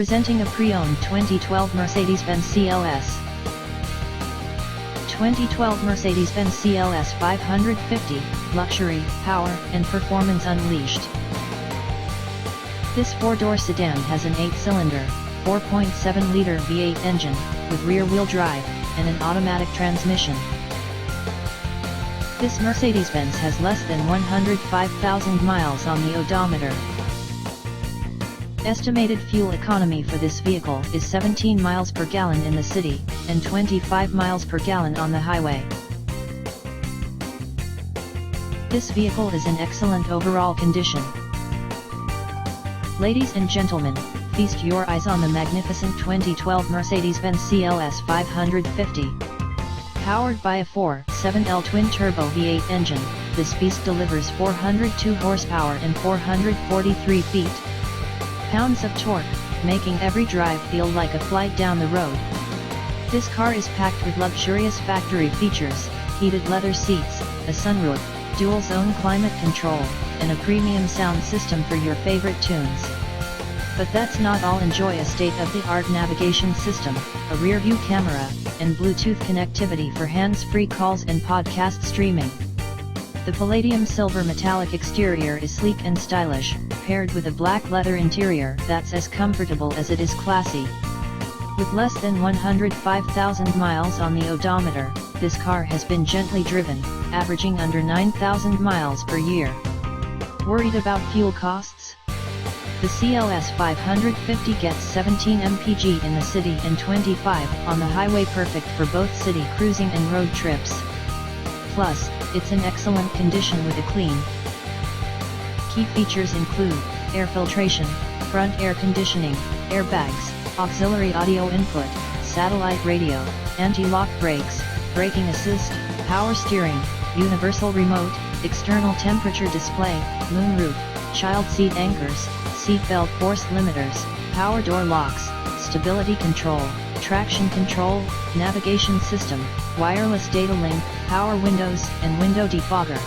Presenting a pre-owned 2012 Mercedes-Benz CLS. 2012 Mercedes-Benz CLS 550, luxury, power, and performance unleashed. This four-door sedan has an 8-cylinder, 4.7-liter V8 engine, with rear-wheel drive, and an automatic transmission. This Mercedes-Benz has less than 105,000 miles on the odometer. Estimated fuel economy for this vehicle is 17 miles per gallon in the city, and 25 miles per gallon on the highway. This vehicle is in excellent overall condition. Ladies and gentlemen, feast your eyes on the magnificent 2012 Mercedes-Benz CLS 550. Powered by a 4.7L twin-turbo V8 engine, this beast delivers 402 horsepower and 443 feet-pounds of torque, making every drive feel like a flight down the road. This car is packed with luxurious factory features, heated leather seats, a sunroof, dual-zone climate control, and a premium sound system for your favorite tunes. But that's not all. Enjoy a state-of-the-art navigation system, a rear-view camera, and Bluetooth connectivity for hands-free calls and podcast streaming. The palladium silver metallic exterior is sleek and stylish, paired with a black leather interior that's as comfortable as it is classy. With less than 105,000 miles on the odometer, this car has been gently driven, averaging under 9,000 miles per year. Worried about fuel costs? The CLS 550 gets 17 mpg in the city and 25 on the highway, perfect for both city cruising and road trips. Plus, it's in excellent condition with a clean. Key features include air filtration, front air conditioning, airbags, auxiliary audio input, satellite radio, anti-lock brakes, braking assist, power steering, universal remote, external temperature display, moonroof, child seat anchors, seat belt force limiters, power door locks, stability control, traction control, navigation system, wireless data link, power windows, and window defogger.